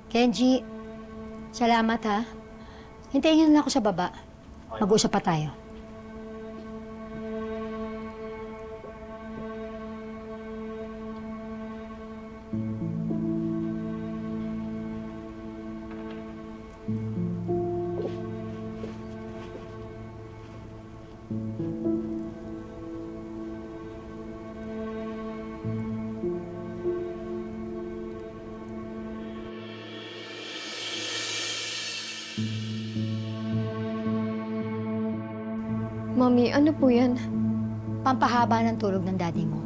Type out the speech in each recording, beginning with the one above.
Kenji, salamat ha. Hintayin niyo na ako sa baba. Mag-usap pa tayo. Mami, ano po yan? Pampahaba ng tulog ng daddy mo.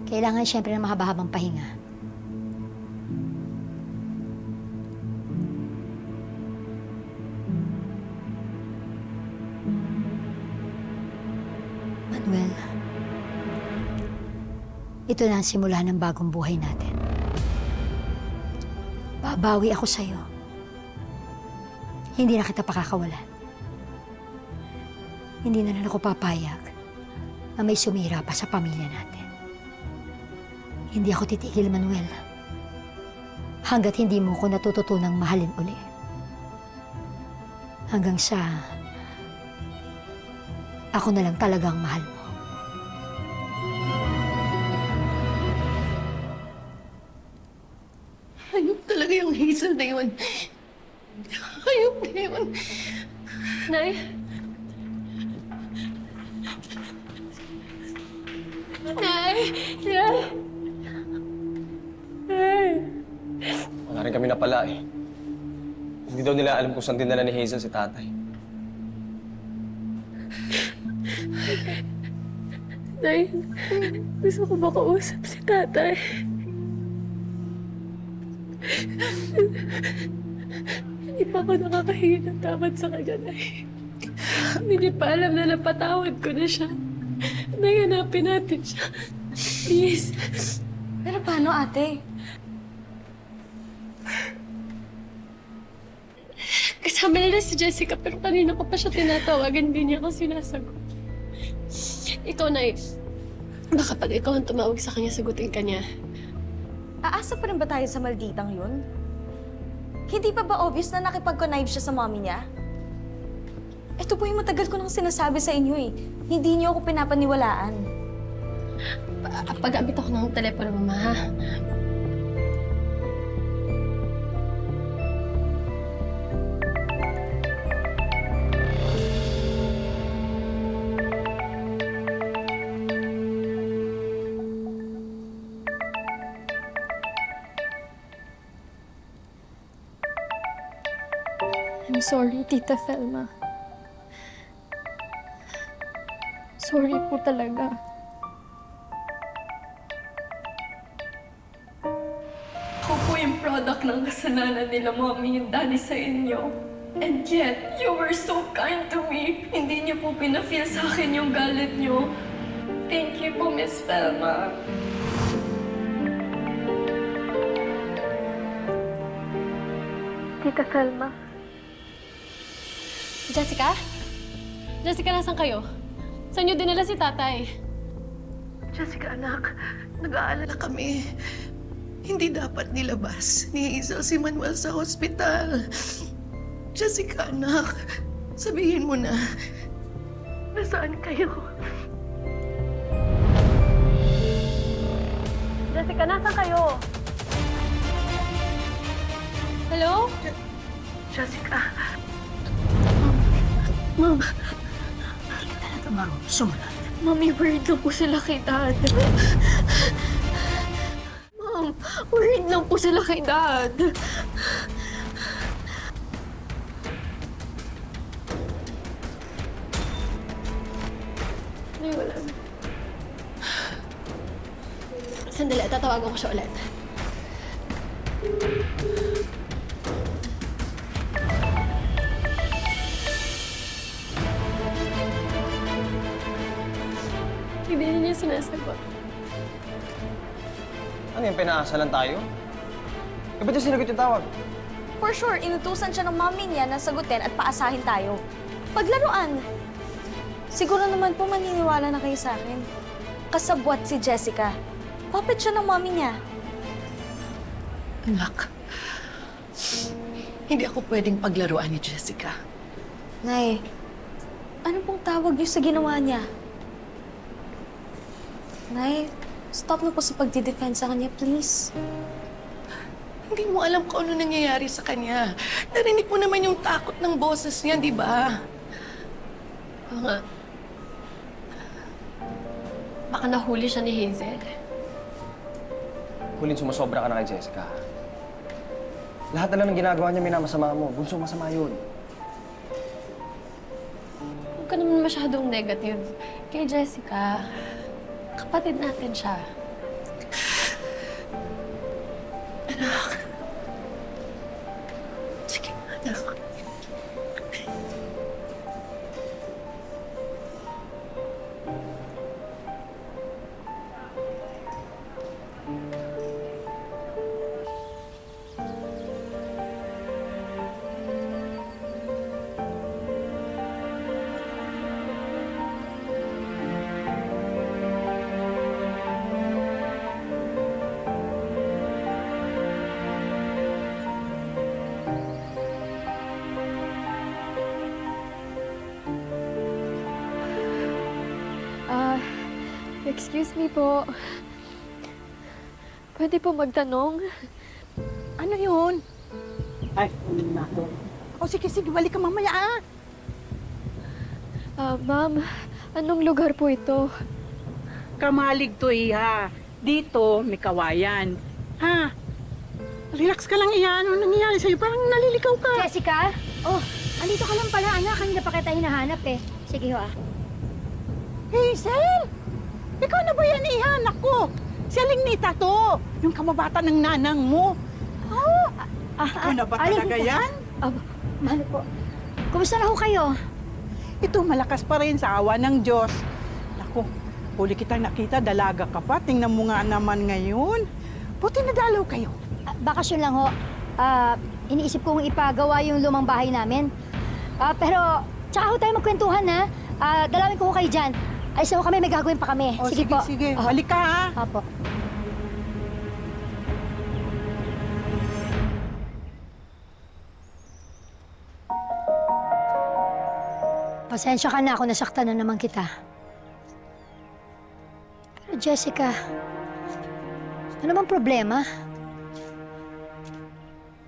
Kailangan siyempre ng mahaba-habang pahinga. Manuel, ito na ang simula ng bagong buhay natin. Babawi ako sa'yo. Hindi na kita pakakawalan. Hindi na ako papayag na may sumira pa sa pamilya natin. Hindi ako titigil, Manuel. Hanggat hindi mo ko natututunang mahalin uli. Hanggang sa ako na lang talagang mahal mo. Hayop talaga yung Hazel na yun. Hayop na yun. Nay? Nay! Nay! Nay! Wala rin kami napala eh. Hindi daw nila alam kung saan dinala ni Hazel si tatay. Nay, gusto ko makausap si tatay. Hindi pa ako nakakahingi ng tawad sa kanya, Nay. Hindi niya pa alam na napatawad ko na siya. Nay, hanapin natin siya. Please. Pero paano, ate? Kasama nila si Jessica pero kanina ko pa siya tinatawagan, hindi niya ako sinasagot. Ikaw, Nay, baka pag ikaw ang tumawag sa kanya, sagutin ka niya. Aasa pa rin ba tayo sa malditang yun? Hindi pa ba obvious na nakipag-connive siya sa mommy niya? Ito po yung matagal ko nang sinasabi sa inyo eh. Hindi niyo ako pinapaniwalaan. Pag-abit ako ng telepono mo, Ma, ha? I'm sorry, Tita Felma. Sorry po talaga. Ako po yung product ng kasalanan nila, Mommy and Daddy, sa inyo. And yet, you were so kind to me. Hindi niyo po pinafeel sa akin yung galit niyo. Thank you po, Miss Felma. Tita Felma. Jessica? Jessica, nasan kayo? Saan niyo dinala si tatay? Jessica, anak, nag-aalala kami. Hindi dapat nilabas ni Hazel si Manuel sa hospital. Jessica, anak, sabihin mo na, nasaan kayo? Jessica, nasan kayo? Hello? Jessica, Ma'am, Hindi ka talaga marunong sumunod. Mami, worried lang po sila kay Dad. Ma'am, worried lang po sila kay Dad. Ay, wala na. Sandali, tatawagan ko siya ulit. Hindi niya sinasagot. Ano yung pinaasalan tayo? Eh, ba't yung sinagot yung tawag? For sure, inutusan siya ng mommy niya na sagutin at paasahin tayo. Paglaruan. Siguro naman po maniniwala na kayo sa akin. Kasabwat si Jessica. Puppet siya ng mommy niya. anak, Hindi ako pwedeng paglaruan ni Jessica. Nay, ano pong tawag niyo sa ginawa niya? Nay, stop na po sa pagdidefend sa kanya, please. Hindi mo alam kung ano nangyayari sa kanya. Narinig mo naman yung takot ng boses niya, di ba? Nga. Baka nahuli siya ni Hazel. Kulin, sumasobra ka na kay Jessica. Lahat na lang ng ginagawa niya minamasama mo. Bunso, masama yun. Huwag ka naman masyadong negative. Kay Jessica, kapatid natin siya. Sige, anak. Excuse me po. Pwede po magtanong? Ano yun? Ay, nako. O sige, sige, balik ka mamaya ah. Ma'am, anong lugar po ito? Kamalig to iha. Dito, may kawayan. Ha? Relax ka lang iha. Ano nangyayari sa'yo? Parang naliligaw ka. Jessica? Oh, andito ka lang pala, anak. Kanina pa kita hinahanap eh. Sige ho ah. Hazel! Ikaw na ba yan iha? Naku! Si Alinita to. Yung kamabata ng nanang mo. Oh, ikaw na ba talaga yan? Mahal po. Kumusta na ho kayo? Ito, malakas pa rin sa awa ng Diyos. Naku, huli kitang nakita, dalaga ka pa. Tingnan mo nga naman ngayon. Buti nadalaw kayo. Bakasyon lang ho. Iniisip kong ipagawa yung lumang bahay namin. Pero, tsaka ho tayo magkwentuhan ha. Dalawin ko ho kayo dyan. Ay, so kami, may gagawin pa kami. O, sige, po. sige. Balik ka ha. Apo. Pasensya ka na, ako nasaktan na naman kita. Pero Jessica, ano bang problema?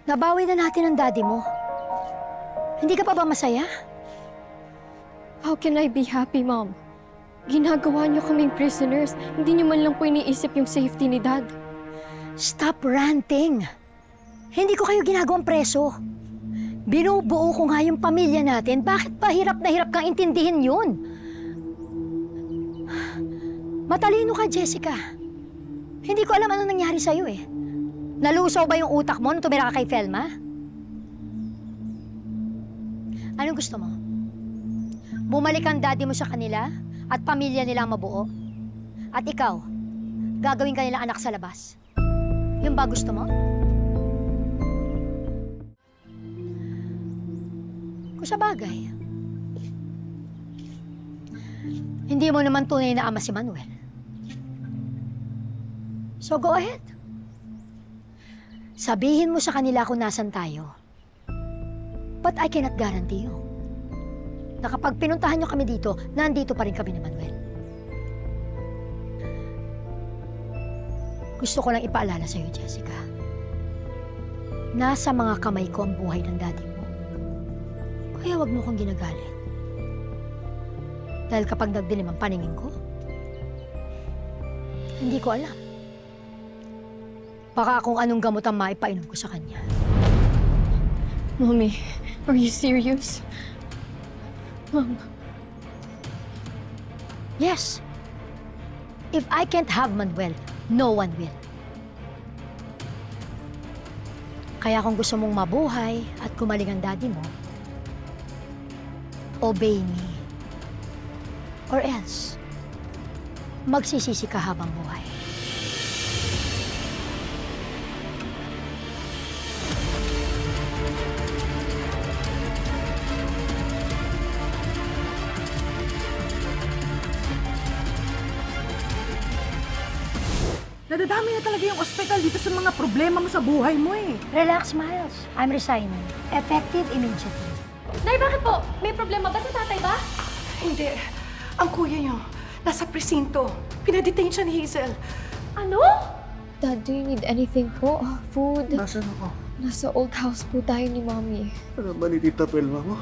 Nabawi na natin ang daddy mo. Hindi ka pa ba masaya? How can I be happy, Mom? Ginagawa niyo kaming prisoners. Hindi niyo man lang po iniisip yung safety ni Dad. Stop ranting! Hindi ko kayo ginagawang preso. Binubuo ko nga yung pamilya natin. Bakit pa hirap na hirap kang intindihin yun? Matalino ka, Jessica. Hindi ko alam ano nangyari sa'yo eh. Nalusaw ba yung utak mo nung tumira ka kay Felma? Anong gusto mo? Bumalik ang daddy mo sa kanila at pamilya nila ang mabuo? At ikaw, gagawin ka nilang anak sa labas? Yung ba gusto mo? Kung sa bagay, hindi mo naman tunay na ama si Manuel. So go ahead. Sabihin mo sa kanila kung nasan tayo. But I cannot guarantee you na kapag pinuntahan nyo kami dito, nandito pa rin kami ni Manuel. Gusto ko lang ipaalala sa'yo, Jessica. Nasa mga kamay ko ang buhay ng daddy mo. Kaya wag mo kong ginagalit. Dahil kapag nagdilim ang paningin ko, hindi ko alam. Baka kung anong gamot ang maipainom ko sa kanya. Mommy, are you serious? Mom, Yes. If I can't have Manuel, no one will. Kaya kung gusto mong mabuhay at gumaling ang daddy mo, obey me. Or else, magsisisi ka habang buhay. Nadadami na talaga yung ospital dito sa mga problema mo sa buhay mo eh. Relax, Miles. I'm resigning. Effective immediately. Nay, bakit po? May problema ba sa tatay ba? Hindi. Ang kuya niyo, nasa presinto. Pinadetain siya ni Hazel. Ano? Dad, do you need anything po? Food? Nasaan ako? Nasa old house po tayo ni Mommy. Ano ba ni Tita Pelma mo?